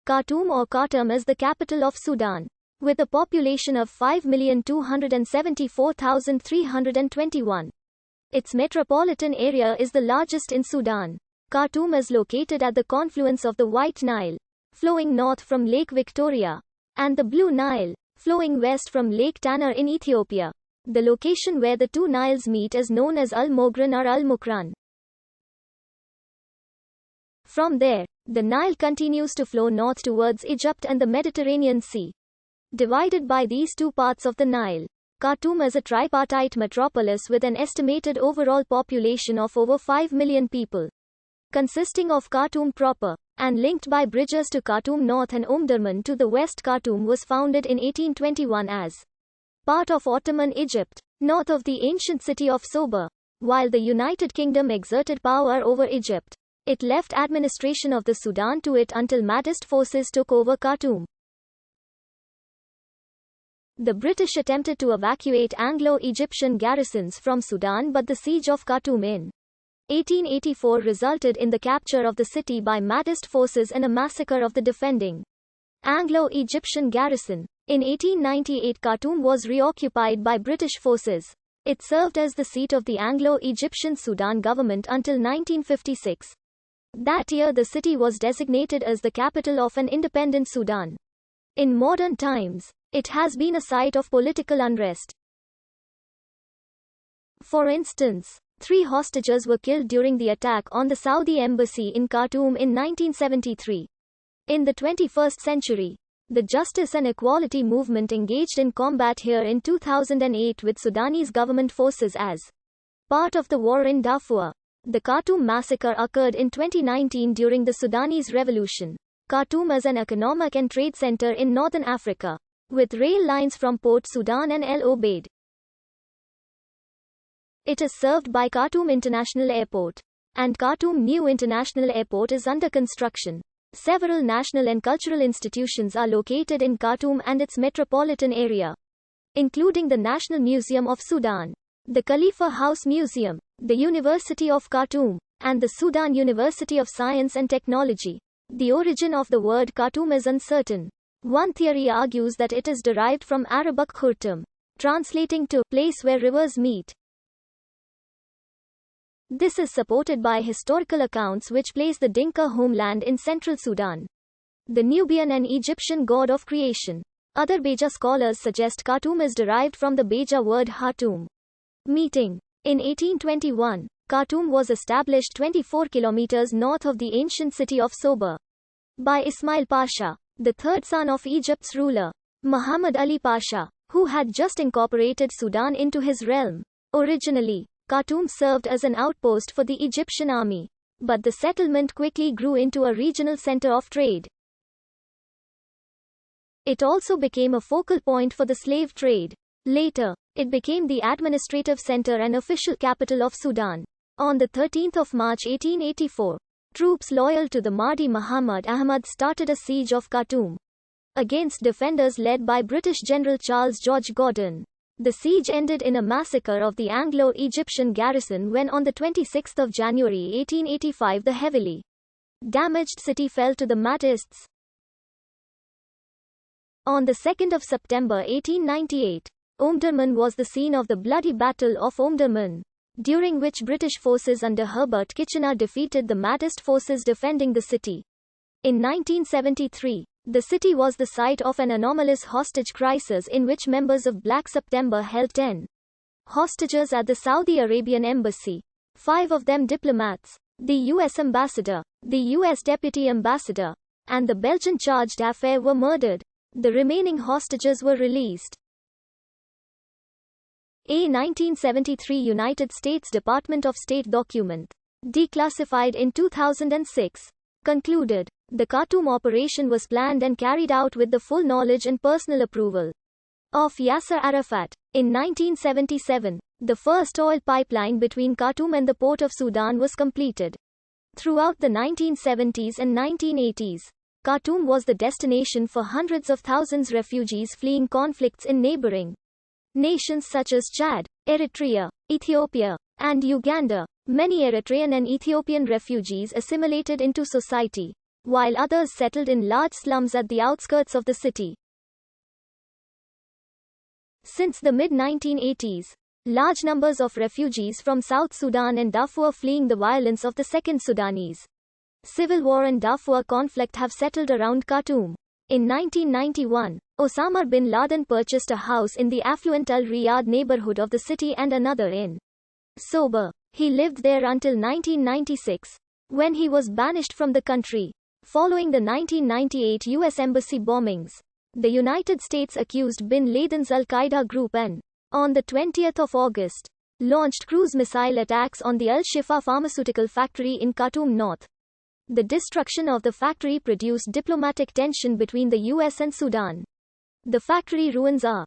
Khartoum or Khartoum is the capital of Sudan, with a population of 5,274,321. Its metropolitan area is the largest in Sudan. Khartoum is located at the confluence of the White Nile, flowing north from Lake Victoria, and the Blue Nile, flowing west from Lake Tanner in Ethiopia. The location where the two Niles meet is known as Al-Mogran or Al-Mukran. From there, the Nile continues to flow north towards Egypt and the Mediterranean Sea. Divided by these two parts of the Nile, Khartoum is a tripartite metropolis with an estimated overall population of over 5 million people. Consisting of Khartoum proper, and linked by bridges to Khartoum North and Omdurman to the west. Khartoum was founded in 1821 as part of Ottoman Egypt, north of the ancient city of Sober. While the United Kingdom exerted power over Egypt, it left administration of the Sudan to it until Mahdist forces took over Khartoum. The British attempted to evacuate Anglo-Egyptian garrisons from Sudan, but the siege of Khartoum in 1884 resulted in the capture of the city by Mahdist forces and a massacre of the defending Anglo-Egyptian garrison. In 1898, Khartoum was reoccupied by British forces. It served as the seat of the Anglo-Egyptian Sudan government until 1956. That year the city was designated as the capital of an independent Sudan. In modern times, it has been a site of political unrest. For instance, 3 hostages were killed during the attack on the Saudi embassy in Khartoum in 1973. In the 21st century, the justice and equality movement engaged in combat here in 2008 with Sudanese government forces as part of the war in Darfur. The Khartoum massacre occurred in 2019 during the Sudanese Revolution. Khartoum is an economic and trade center in northern Africa, with rail lines from Port Sudan and El Obeid. It is served by Khartoum International Airport, and Khartoum New International Airport is under construction. Several national and cultural institutions are located in Khartoum and its metropolitan area, including the National Museum of Sudan, the Khalifa House Museum, the University of Khartoum, and the Sudan University of Science and Technology. The origin of the word Khartoum is uncertain. One theory argues that it is derived from Arabic Khartoum, translating to place where rivers meet. This is supported by historical accounts which place the Dinka homeland in central Sudan, the Nubian and Egyptian god of creation. Other Beja scholars suggest Khartoum is derived from the Beja word Khartoum, meeting. In 1821, Khartoum was established 24 kilometers north of the ancient city of Sober by Ismail Pasha, the third son of Egypt's ruler, Muhammad Ali Pasha, who had just incorporated Sudan into his realm. Originally, Khartoum served as an outpost for the Egyptian army, but the settlement quickly grew into a regional center of trade. It also became a focal point for the slave trade. Later, it became the administrative center and official capital of Sudan. On the 13th of March 1884, troops loyal to the Mahdi Muhammad Ahmad started a siege of Khartoum against defenders led by British General Charles George Gordon. The siege ended in a massacre of the Anglo-Egyptian garrison when on the 26th of January 1885 the heavily damaged city fell to the Mahdists. On the 2nd of September 1898, Omdurman was the scene of the bloody Battle of Omdurman, during which British forces under Herbert Kitchener defeated the Mahdist forces defending the city. In 1973, the city was the site of an anomalous hostage crisis in which members of Black September held 10 hostages at the Saudi Arabian embassy, 5 of them diplomats, the U.S. ambassador, the U.S. deputy ambassador, and the Belgian charge d'affaires were murdered. The remaining hostages were released. A 1973 United States Department of State document, declassified in 2006, concluded, the Khartoum operation was planned and carried out with the full knowledge and personal approval of Yasser Arafat. In 1977, the first oil pipeline between Khartoum and the port of Sudan was completed. Throughout the 1970s and 1980s, Khartoum was the destination for hundreds of thousands refugees fleeing conflicts in neighboring nations such as Chad, Eritrea, Ethiopia, and Uganda. Many Eritrean and Ethiopian refugees assimilated into society, while others settled in large slums at the outskirts of the city. Since the mid-1980s, large numbers of refugees from South Sudan and Darfur fleeing the violence of the Second Sudanese Civil War and Darfur conflict have settled around Khartoum. In 1991, Osama bin Laden purchased a house in the affluent Al Riyadh neighborhood of the city and another in Sober. He lived there until 1996, when he was banished from the country. Following the 1998 U.S. Embassy bombings, the United States accused bin Laden's Al-Qaeda group and, on the 20th of August, launched cruise missile attacks on the Al-Shifa pharmaceutical factory in Khartoum North. The destruction of the factory produced diplomatic tension between the US and Sudan. The factory ruins are